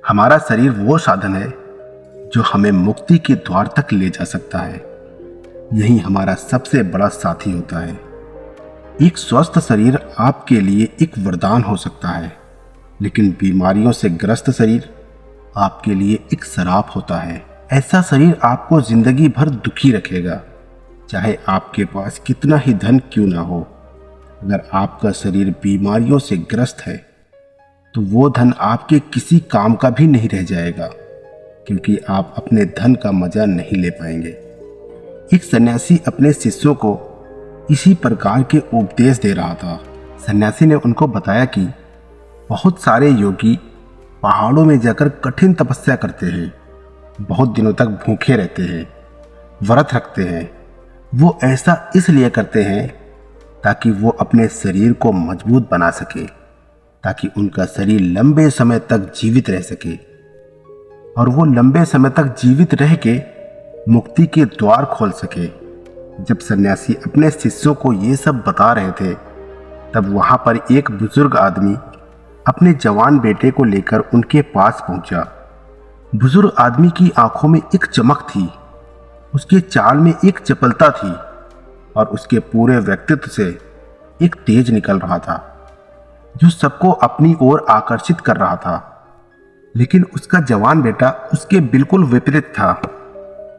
हमारा शरीर वो साधन है जो हमें मुक्ति के द्वार तक ले जा सकता है। यही हमारा सबसे बड़ा साथी होता है। एक स्वस्थ शरीर आपके लिए एक वरदान हो सकता है, लेकिन बीमारियों से ग्रस्त शरीर आपके लिए एक श्राप होता है। ऐसा शरीर आपको जिंदगी भर दुखी रखेगा, चाहे आपके पास कितना ही धन क्यों ना हो। अगर आपका शरीर बीमारियों से ग्रस्त है तो वो धन आपके किसी काम का भी नहीं रह जाएगा, क्योंकि आप अपने धन का मजा नहीं ले पाएंगे। एक सन्यासी अपने शिष्यों को इसी प्रकार के उपदेश दे रहा था। सन्यासी ने उनको बताया कि बहुत सारे योगी पहाड़ों में जाकर कठिन तपस्या करते हैं, बहुत दिनों तक भूखे रहते हैं, व्रत रखते हैं। वो ऐसा इसलिए करते हैं ताकि वो अपने शरीर को मजबूत बना सके, ताकि उनका शरीर लंबे समय तक जीवित रह सके और वो लंबे समय तक जीवित रह के मुक्ति के द्वार खोल सके। जब सन्यासी अपने शिष्यों को ये सब बता रहे थे, तब वहां पर एक बुजुर्ग आदमी अपने जवान बेटे को लेकर उनके पास पहुंचा। बुजुर्ग आदमी की आंखों में एक चमक थी, उसके चाल में एक चपलता थी और उसके पूरे व्यक्तित्व से एक तेज निकल रहा था जो सबको अपनी ओर आकर्षित कर रहा था। लेकिन उसका जवान बेटा उसके बिल्कुल विपरीत था।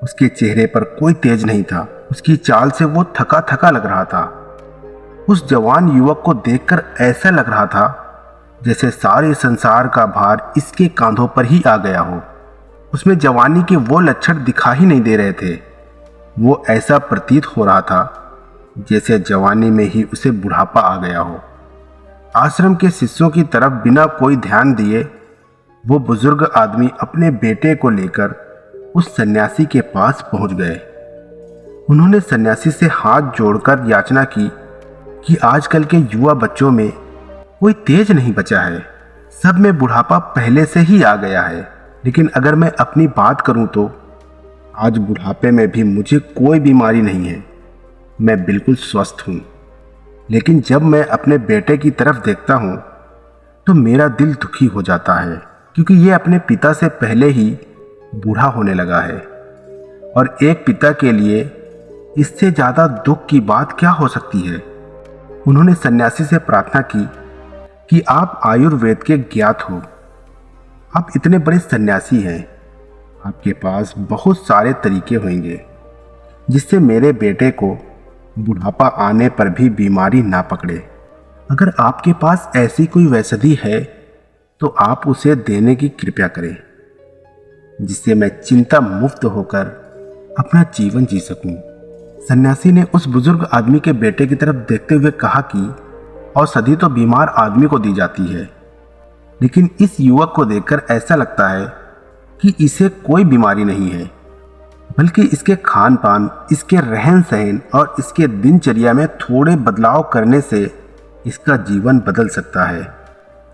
उसके चेहरे पर कोई तेज नहीं था, उसकी चाल से वो थका थका लग रहा था। उस जवान युवक को देखकर ऐसा लग रहा था जैसे सारे संसार का भार इसके कांधों पर ही आ गया हो। उसमें जवानी के वो लक्षण दिखा ही नहीं दे रहे थे। वो ऐसा प्रतीत हो रहा था जैसे जवानी में ही उसे बुढ़ापा आ गया हो। आश्रम के शिष्यों की तरफ बिना कोई ध्यान दिए वो बुजुर्ग आदमी अपने बेटे को लेकर उस सन्यासी के पास पहुंच गए। उन्होंने सन्यासी से हाथ जोड़कर याचना की कि आजकल के युवा बच्चों में कोई तेज नहीं बचा है, सब में बुढ़ापा पहले से ही आ गया है। लेकिन अगर मैं अपनी बात करूं तो आज बुढ़ापे में भी मुझे कोई बीमारी नहीं है, मैं बिल्कुल स्वस्थ हूं। लेकिन जब मैं अपने बेटे की तरफ देखता हूं तो मेरा दिल दुखी हो जाता है, क्योंकि ये अपने पिता से पहले ही बूढ़ा होने लगा है। और एक पिता के लिए इससे ज़्यादा दुख की बात क्या हो सकती है। उन्होंने सन्यासी से प्रार्थना की कि आप आयुर्वेद के ज्ञात हो, आप इतने बड़े सन्यासी हैं, आपके पास बहुत सारे तरीके होंगे जिससे मेरे बेटे को बुढ़ापा आने पर भी बीमारी ना पकड़े। अगर आपके पास ऐसी कोई औषधि है तो आप उसे देने की कृपया करें, जिससे मैं चिंता मुक्त होकर अपना जीवन जी सकूं। सन्यासी ने उस बुजुर्ग आदमी के बेटे की तरफ देखते हुए कहा कि औषधि तो बीमार आदमी को दी जाती है, लेकिन इस युवक को देखकर ऐसा लगता है कि इसे कोई बीमारी नहीं है, बल्कि इसके खान पान, इसके रहन सहन और इसके दिनचर्या में थोड़े बदलाव करने से इसका जीवन बदल सकता है।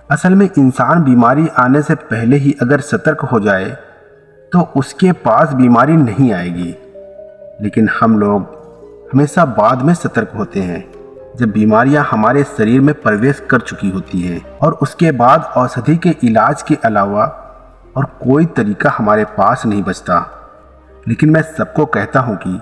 असल में इंसान बीमारी आने से पहले ही अगर सतर्क हो जाए तो उसके पास बीमारी नहीं आएगी। लेकिन हम लोग हमेशा बाद में सतर्क होते हैं, जब बीमारियां हमारे शरीर में प्रवेश कर चुकी होती हैं और उसके बाद औषधि के इलाज के अलावा और कोई तरीका हमारे पास नहीं बचता। लेकिन मैं सबको कहता हूं कि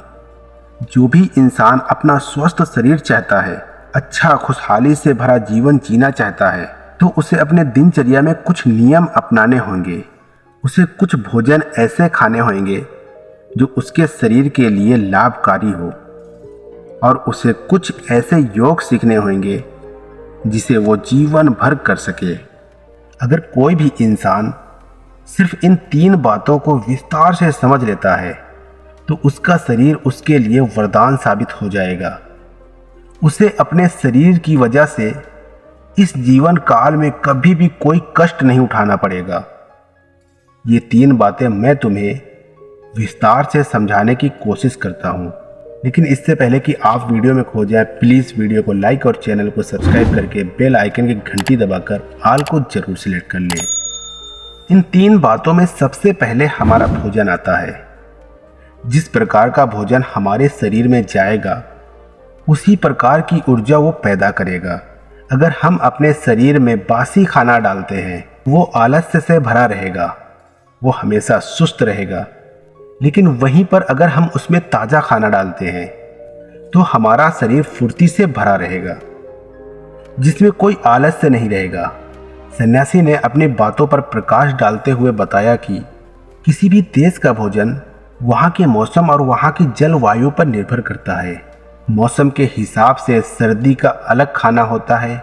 जो भी इंसान अपना स्वस्थ शरीर चाहता है, अच्छा खुशहाली से भरा जीवन जीना चाहता है, तो उसे अपने दिनचर्या में कुछ नियम अपनाने होंगे। उसे कुछ भोजन ऐसे खाने होंगे जो उसके शरीर के लिए लाभकारी हो, और उसे कुछ ऐसे योग सीखने होंगे जिसे वो जीवन भर कर सके। अगर कोई भी इंसान सिर्फ इन 3 बातों को विस्तार से समझ लेता है तो उसका शरीर उसके लिए वरदान साबित हो जाएगा। उसे अपने शरीर की वजह से इस जीवन काल में कभी भी कोई कष्ट नहीं उठाना पड़ेगा। ये 3 बातें मैं तुम्हें विस्तार से समझाने की कोशिश करता हूँ, लेकिन इससे पहले कि आप वीडियो में खो जाएं, प्लीज़ वीडियो को लाइक और चैनल को सब्सक्राइब करके बेल आइकन की घंटी दबाकर ऑल को जरूर सिलेक्ट कर लें। इन 3 बातों में सबसे पहले हमारा भोजन आता है। जिस प्रकार का भोजन हमारे शरीर में जाएगा उसी प्रकार की ऊर्जा वो पैदा करेगा। अगर हम अपने शरीर में बासी खाना डालते हैं वो आलस्य से भरा रहेगा, वो हमेशा सुस्त रहेगा। लेकिन वहीं पर अगर हम उसमें ताज़ा खाना डालते हैं तो हमारा शरीर फुर्ती से भरा रहेगा, जिसमें कोई आलस्य नहीं रहेगा। सन्यासी ने अपनी बातों पर प्रकाश डालते हुए बताया कि किसी भी देश का भोजन वहाँ के मौसम और वहाँ की जलवायु पर निर्भर करता है। मौसम के हिसाब से सर्दी का अलग खाना होता है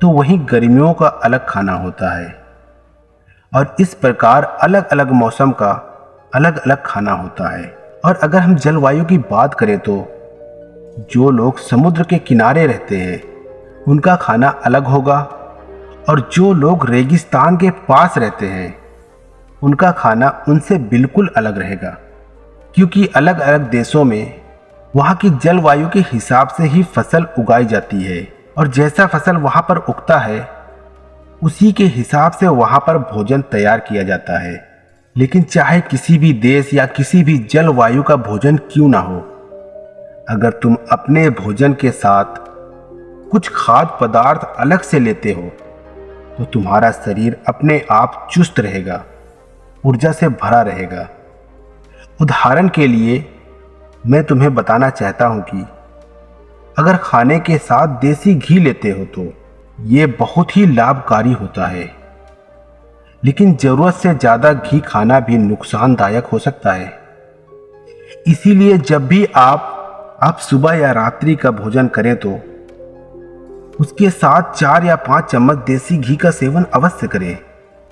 तो वहीं गर्मियों का अलग खाना होता है, और इस प्रकार अलग अलग मौसम का अलग अलग खाना होता है। और अगर हम जलवायु की बात करें तो जो लोग समुद्र के किनारे रहते हैं उनका खाना अलग होगा, और जो लोग रेगिस्तान के पास रहते हैं उनका खाना उनसे बिल्कुल अलग रहेगा, क्योंकि अलग अलग देशों में वहाँ की जलवायु के हिसाब से ही फसल उगाई जाती है, और जैसा फसल वहाँ पर उगता है उसी के हिसाब से वहाँ पर भोजन तैयार किया जाता है। लेकिन चाहे किसी भी देश या किसी भी जलवायु का भोजन क्यों ना हो, अगर तुम अपने भोजन के साथ कुछ खाद्य पदार्थ अलग से लेते हो तो तुम्हारा शरीर अपने आप चुस्त रहेगा, ऊर्जा से भरा रहेगा। उदाहरण के लिए मैं तुम्हें बताना चाहता हूं कि अगर खाने के साथ देसी घी लेते हो तो ये बहुत ही लाभकारी होता है, लेकिन जरूरत से ज़्यादा घी खाना भी नुकसानदायक हो सकता है। इसीलिए जब भी आप सुबह या रात्रि का भोजन करें तो उसके साथ 4 या 5 चम्मच देसी घी का सेवन अवश्य करें।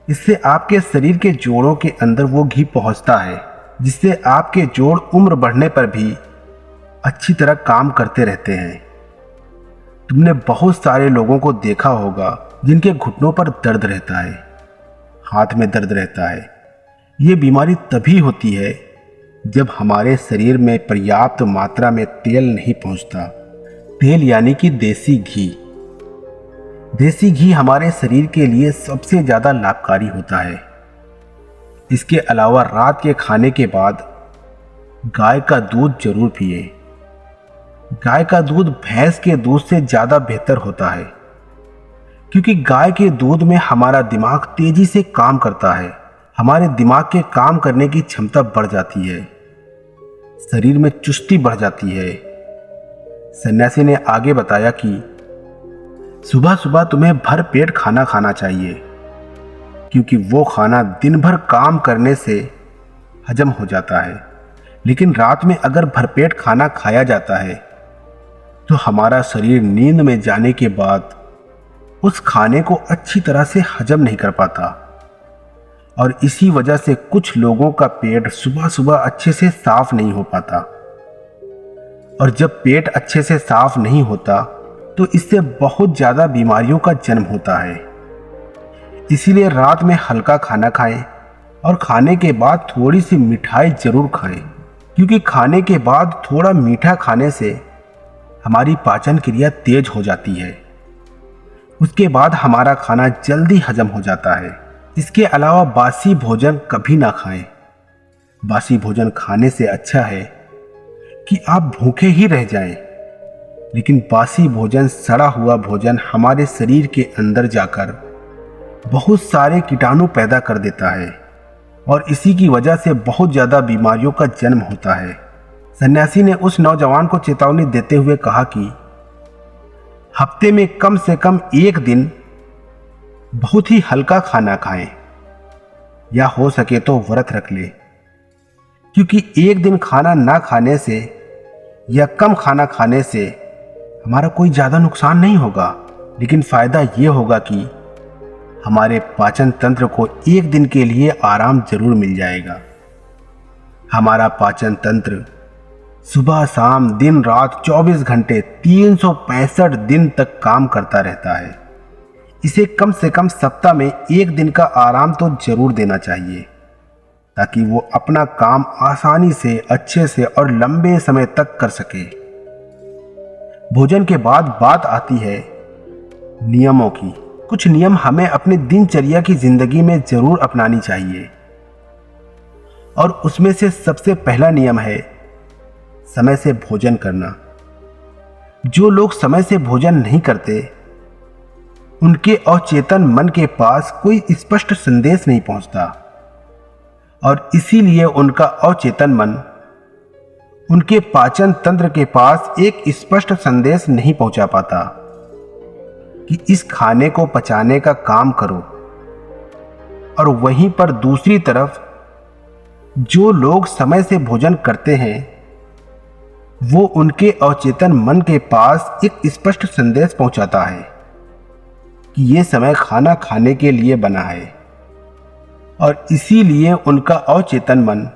इससे आपके शरीर के जोड़ों के अंदर वो घी पहुंचता है, जिससे आपके जोड़ उम्र बढ़ने पर भी अच्छी तरह काम करते रहते हैं। तुमने बहुत सारे लोगों को देखा होगा जिनके घुटनों पर दर्द रहता है, हाथ में दर्द रहता है। ये बीमारी तभी होती है जब हमारे शरीर में पर्याप्त मात्रा में तेल नहीं पहुंचता। तेल यानी कि देसी घी। देसी घी हमारे शरीर के लिए सबसे ज़्यादा लाभकारी होता है। इसके अलावा रात के खाने के बाद गाय का दूध जरूर पिए। गाय का दूध भैंस के दूध से ज़्यादा बेहतर होता है, क्योंकि गाय के दूध में हमारा दिमाग तेजी से काम करता है। हमारे दिमाग के काम करने की क्षमता बढ़ जाती है, शरीर में चुस्ती बढ़ जाती है। सन्यासी ने आगे बताया कि सुबह सुबह तुम्हें भर पेट खाना खाना चाहिए, क्योंकि वो खाना दिन भर काम करने से हजम हो जाता है। लेकिन रात में अगर भरपेट खाना खाया जाता है तो हमारा शरीर नींद में जाने के बाद उस खाने को अच्छी तरह से हजम नहीं कर पाता, और इसी वजह से कुछ लोगों का पेट सुबह सुबह अच्छे से साफ नहीं हो पाता। और जब पेट अच्छे से साफ नहीं होता तो इससे बहुत ज़्यादा बीमारियों का जन्म होता है। इसीलिए रात में हल्का खाना खाएं और खाने के बाद थोड़ी सी मिठाई जरूर खाएं, क्योंकि खाने के बाद थोड़ा मीठा खाने से हमारी पाचन क्रिया तेज हो जाती है। उसके बाद हमारा खाना जल्दी हजम हो जाता है। इसके अलावा बासी भोजन कभी ना खाएं। बासी भोजन खाने से अच्छा है कि आप भूखे ही रह जाएं, लेकिन बासी भोजन, सड़ा हुआ भोजन हमारे शरीर के अंदर जाकर बहुत सारे कीटाणु पैदा कर देता है, और इसी की वजह से बहुत ज़्यादा बीमारियों का जन्म होता है। सन्यासी ने उस नौजवान को चेतावनी देते हुए कहा कि हफ्ते में कम से कम एक दिन बहुत ही हल्का खाना खाएं, या हो सके तो व्रत रख ले, क्योंकि एक दिन खाना ना खाने से या कम खाना खाने से हमारा कोई ज़्यादा नुकसान नहीं होगा, लेकिन फ़ायदा ये होगा कि हमारे पाचन तंत्र को एक दिन के लिए आराम जरूर मिल जाएगा। हमारा पाचन तंत्र सुबह शाम दिन रात 24 घंटे 365 दिन तक काम करता रहता है। इसे कम से कम सप्ताह में एक दिन का आराम तो जरूर देना चाहिए, ताकि वो अपना काम आसानी से, अच्छे से और लंबे समय तक कर सके। भोजन के बाद बात आती है नियमों की। कुछ नियम हमें अपनी दिनचर्या की जिंदगी में जरूर अपनानी चाहिए, और उसमें से सबसे पहला नियम है समय से भोजन करना। जो लोग समय से भोजन नहीं करते उनके अचेतन मन के पास कोई स्पष्ट संदेश नहीं पहुंचता और इसीलिए उनका अचेतन मन उनके पाचन तंत्र के पास एक स्पष्ट संदेश नहीं पहुंचा पाता कि इस खाने को पचाने का काम करो। और वहीं पर दूसरी तरफ जो लोग समय से भोजन करते हैं वो उनके अचेतन मन के पास एक स्पष्ट संदेश पहुंचाता है कि ये समय खाना खाने के लिए बना है और इसीलिए उनका अचेतन मन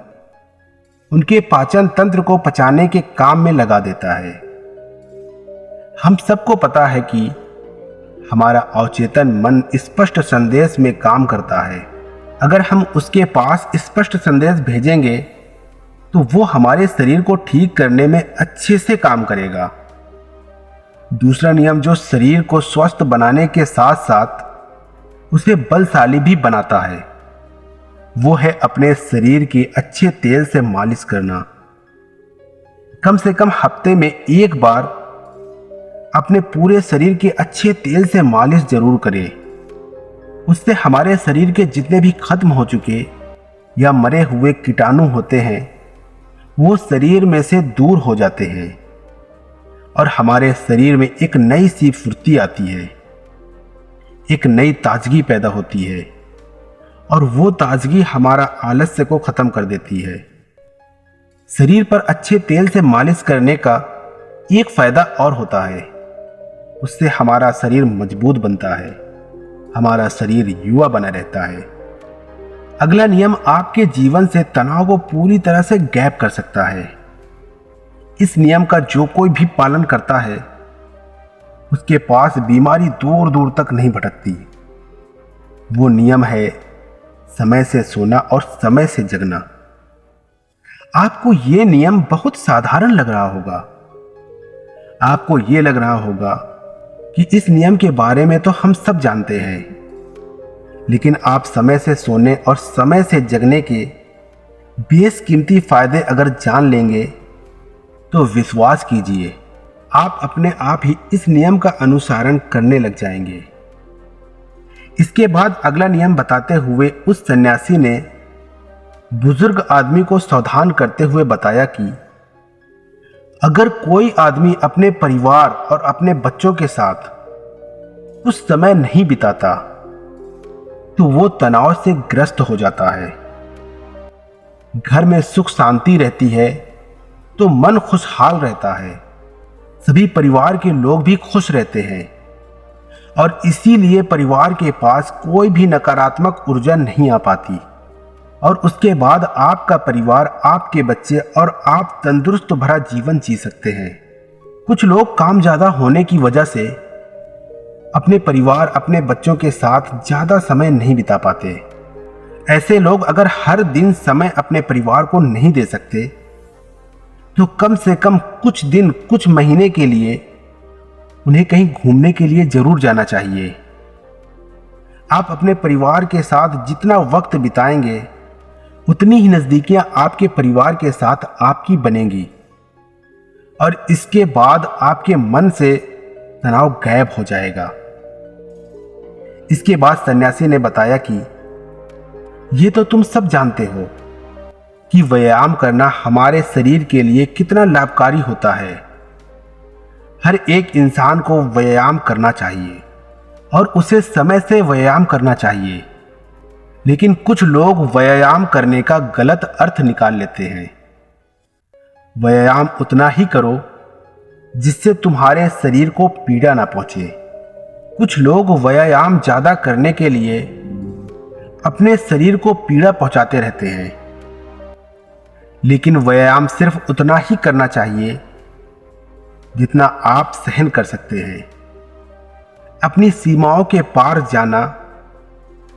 उनके पाचन तंत्र को पचाने के काम में लगा देता है। हम सबको पता है कि हमारा अचेतन मन स्पष्ट संदेश में काम करता है। अगर हम उसके पास स्पष्ट संदेश भेजेंगे तो वो हमारे शरीर को ठीक करने में अच्छे से काम करेगा। दूसरा नियम जो शरीर को स्वस्थ बनाने के साथ साथ उसे बलशाली भी बनाता है वो है अपने शरीर के अच्छे तेल से मालिश करना। कम से कम हफ्ते में एक बार अपने पूरे शरीर के अच्छे तेल से मालिश जरूर करें। उससे हमारे शरीर के जितने भी खत्म हो चुके या मरे हुए कीटाणु होते हैं वो शरीर में से दूर हो जाते हैं और हमारे शरीर में एक नई सी फुर्ती आती है, एक नई ताजगी पैदा होती है और वो ताजगी हमारा आलस्य को खत्म कर देती है। शरीर पर अच्छे तेल से मालिश करने का एक फायदा और होता है, उससे हमारा शरीर मजबूत बनता है, हमारा शरीर युवा बना रहता है। अगला नियम आपके जीवन से तनाव को पूरी तरह से गायब कर सकता है। इस नियम का जो कोई भी पालन करता है उसके पास बीमारी दूर दूर तक नहीं भटकती। वो नियम है समय से सोना और समय से जगना। आपको ये नियम बहुत साधारण लग रहा होगा, आपको ये लग रहा होगा कि इस नियम के बारे में तो हम सब जानते हैं, लेकिन आप समय से सोने और समय से जगने के बेशकीमती फायदे अगर जान लेंगे तो विश्वास कीजिए आप अपने आप ही इस नियम का अनुसरण करने लग जाएंगे। इसके बाद अगला नियम बताते हुए उस सन्यासी ने बुजुर्ग आदमी को सावधान करते हुए बताया कि अगर कोई आदमी अपने परिवार और अपने बच्चों के साथ कुछ समय नहीं बिताता तो वो तनाव से ग्रस्त हो जाता है। घर में सुख शांति रहती है तो मन खुशहाल रहता है, सभी परिवार के लोग भी खुश रहते हैं और इसीलिए परिवार के पास कोई भी नकारात्मक ऊर्जा नहीं आ पाती और उसके बाद आपका परिवार, आपके बच्चे और आप तंदुरुस्त भरा जीवन जी सकते हैं। कुछ लोग काम ज़्यादा होने की वजह से अपने परिवार, अपने बच्चों के साथ ज़्यादा समय नहीं बिता पाते। ऐसे लोग अगर हर दिन समय अपने परिवार को नहीं दे सकते तो कम से कम कुछ दिन, कुछ महीने के लिए उन्हें कहीं घूमने के लिए जरूर जाना चाहिए। आप अपने परिवार के साथ जितना वक्त बिताएंगे उतनी ही नज़दीकियां आपके परिवार के साथ आपकी बनेंगी और इसके बाद आपके मन से तनाव गायब हो जाएगा। इसके बाद सन्यासी ने बताया कि ये तो तुम सब जानते हो कि व्यायाम करना हमारे शरीर के लिए कितना लाभकारी होता है। हर एक इंसान को व्यायाम करना चाहिए और उसे समय से व्यायाम करना चाहिए, लेकिन कुछ लोग व्यायाम करने का गलत अर्थ निकाल लेते हैं। व्यायाम उतना ही करो जिससे तुम्हारे शरीर को पीड़ा ना पहुंचे। कुछ लोग व्यायाम ज़्यादा करने के लिए अपने शरीर को पीड़ा पहुंचाते रहते हैं, लेकिन व्यायाम सिर्फ उतना ही करना चाहिए जितना आप सहन कर सकते हैं। अपनी सीमाओं के पार जाना,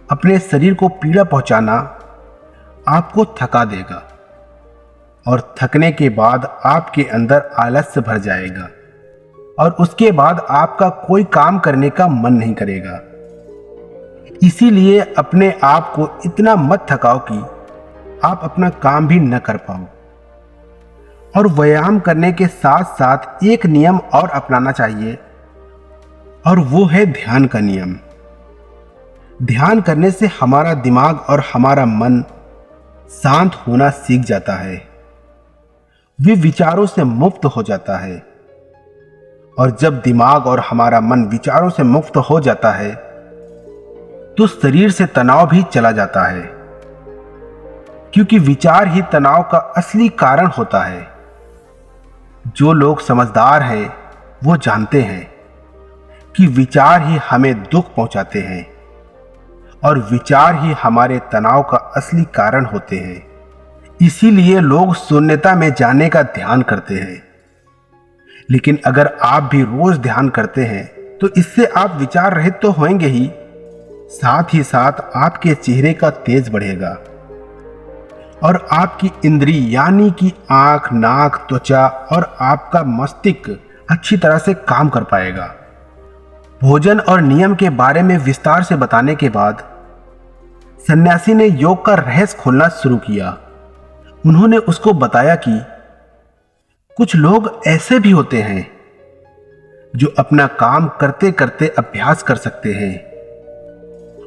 अपने शरीर को पीड़ा पहुंचाना आपको थका देगा और थकने के बाद आपके अंदर आलस्य भर जाएगा और उसके बाद आपका कोई काम करने का मन नहीं करेगा। इसीलिए अपने आप को इतना मत थकाओ कि आप अपना काम भी न कर पाओ। और व्यायाम करने के साथ साथ एक नियम और अपनाना चाहिए और वो है ध्यान का नियम। ध्यान करने से हमारा दिमाग और हमारा मन शांत होना सीख जाता है, वे विचारों से मुक्त हो जाता है। और जब दिमाग और हमारा मन विचारों से मुक्त हो जाता है तो शरीर से तनाव भी चला जाता है, क्योंकि विचार ही तनाव का असली कारण होता है। जो लोग समझदार हैं वो जानते हैं कि विचार ही हमें दुख पहुंचाते हैं और विचार ही हमारे तनाव का असली कारण होते हैं। इसीलिए लोग शून्यता में जाने का ध्यान करते हैं। लेकिन अगर आप भी रोज ध्यान करते हैं तो इससे आप विचार रहित तो होंगे ही, साथ ही साथ आपके चेहरे का तेज बढ़ेगा और आपकी इंद्री यानी कि आंख, नाक, त्वचा और आपका मस्तिष्क अच्छी तरह से काम कर पाएगा। भोजन और नियम के बारे में विस्तार से बताने के बाद सन्यासी ने योग का रहस्य खोलना शुरू किया। उन्होंने उसको बताया कि कुछ लोग ऐसे भी होते हैं जो अपना काम करते करते अभ्यास कर सकते हैं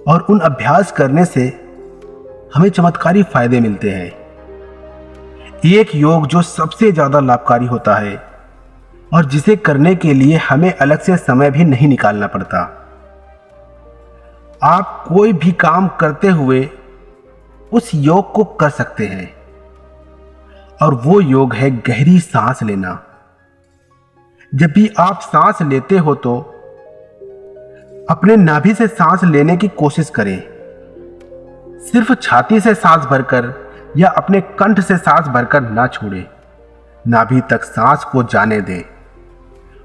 और उन अभ्यास करने से हमें चमत्कारी फायदे मिलते हैं। एक योग जो सबसे ज्यादा लाभकारी होता है और जिसे करने के लिए हमें अलग से समय भी नहीं निकालना पड़ता। आप कोई भी काम करते हुए उस योग को कर सकते हैं और वो योग है गहरी सांस लेना। जब भी आप सांस लेते हो तो अपने नाभि से सांस लेने की कोशिश करें। सिर्फ छाती से सांस भरकर या अपने कंठ से सांस भरकर ना छोड़ें। नाभि तक सांस को जाने दें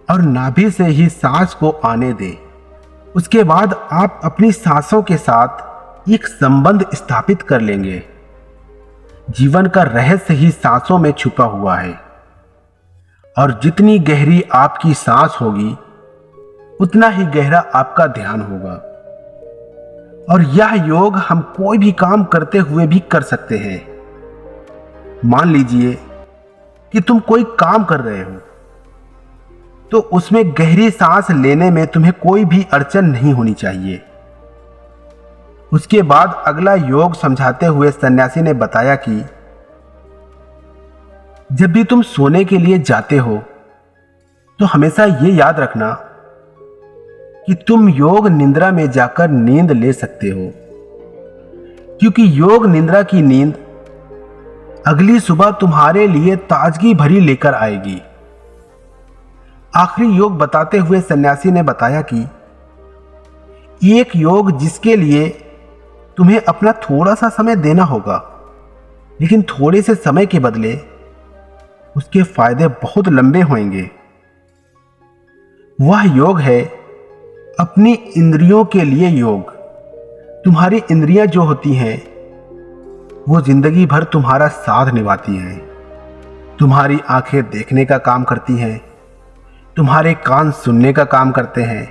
और नाभि से ही सांस को आने दें। उसके बाद आप अपनी सांसों के साथ एक संबंध स्थापित कर लेंगे। जीवन का रहस्य ही सांसों में छुपा हुआ है और जितनी गहरी आपकी सांस होगी उतना ही गहरा आपका ध्यान होगा। और यह योग हम कोई भी काम करते हुए भी कर सकते हैं। मान लीजिए कि तुम कोई काम कर रहे हो तो उसमें गहरी सांस लेने में तुम्हें कोई भी अड़चन नहीं होनी चाहिए। उसके बाद अगला योग समझाते हुए सन्यासी ने बताया कि जब भी तुम सोने के लिए जाते हो तो हमेशा ये याद रखना कि तुम योग निद्रा में जाकर नींद ले सकते हो, क्योंकि योग निद्रा की नींद अगली सुबह तुम्हारे लिए ताजगी भरी लेकर आएगी। आखिरी योग बताते हुए सन्यासी ने बताया कि एक योग जिसके लिए तुम्हें अपना थोड़ा सा समय देना होगा, लेकिन थोड़े से समय के बदले उसके फायदे बहुत लंबे होंगे। वह योग है अपनी इंद्रियों के लिए योग। तुम्हारी इंद्रियां जो होती हैं वो जिंदगी भर तुम्हारा साथ निभाती हैं। तुम्हारी आंखें देखने का काम करती हैं, तुम्हारे कान सुनने का काम करते हैं।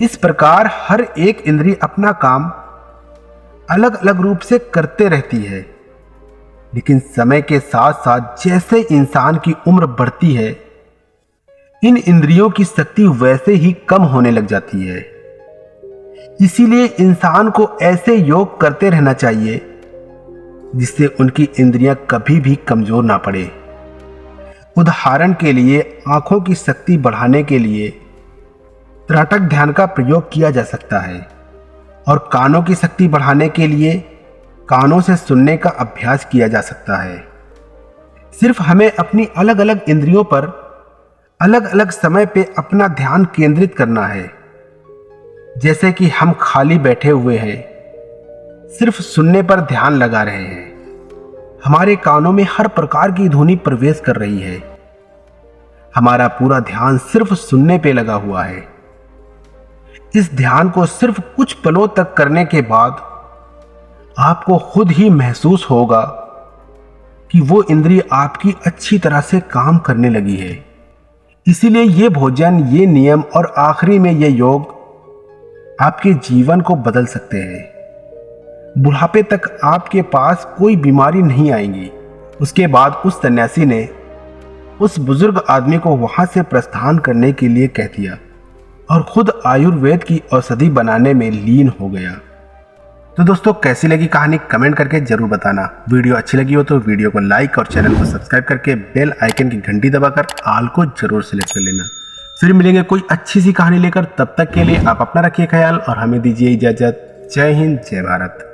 इस प्रकार हर एक इंद्रिय अपना काम अलग अलग रूप से करते रहती है। लेकिन समय के साथ साथ जैसे इंसान की उम्र बढ़ती है इन इंद्रियों की शक्ति वैसे ही कम होने लग जाती है। इसीलिए इंसान को ऐसे योग करते रहना चाहिए जिससे उनकी इंद्रियां कभी भी कमजोर ना पड़े। उदाहरण के लिए आंखों की शक्ति बढ़ाने के लिए त्राटक ध्यान का प्रयोग किया जा सकता है और कानों की शक्ति बढ़ाने के लिए कानों से सुनने का अभ्यास किया जा सकता है। सिर्फ हमें अपनी अलग अलग इंद्रियों पर अलग अलग समय पे अपना ध्यान केंद्रित करना है। जैसे कि हम खाली बैठे हुए हैं, सिर्फ सुनने पर ध्यान लगा रहे हैं, हमारे कानों में हर प्रकार की ध्वनि प्रवेश कर रही है, हमारा पूरा ध्यान सिर्फ सुनने पे लगा हुआ है। इस ध्यान को सिर्फ कुछ पलों तक करने के बाद आपको खुद ही महसूस होगा कि वो इंद्रिय आपकी अच्छी तरह से काम करने लगी है। इसीलिए ये भोजन, ये नियम और आखिरी में ये योग आपके जीवन को बदल सकते हैं। बुढ़ापे तक आपके पास कोई बीमारी नहीं आएगी। उसके बाद उस सन्यासी ने उस बुजुर्ग आदमी को वहां से प्रस्थान करने के लिए कह दिया और खुद आयुर्वेद की औषधि बनाने में लीन हो गया। तो दोस्तों, कैसी लगी कहानी कमेंट करके जरूर बताना। वीडियो अच्छी लगी हो तो वीडियो को लाइक और चैनल को सब्सक्राइब करके बेल आइकन की घंटी दबाकर ऑल को जरूर सिलेक्ट कर लेना। फिर मिलेंगे कोई अच्छी सी कहानी लेकर, तब तक के लिए आप अपना रखिए ख्याल और हमें दीजिए इजाजत। जय हिंद, जय भारत।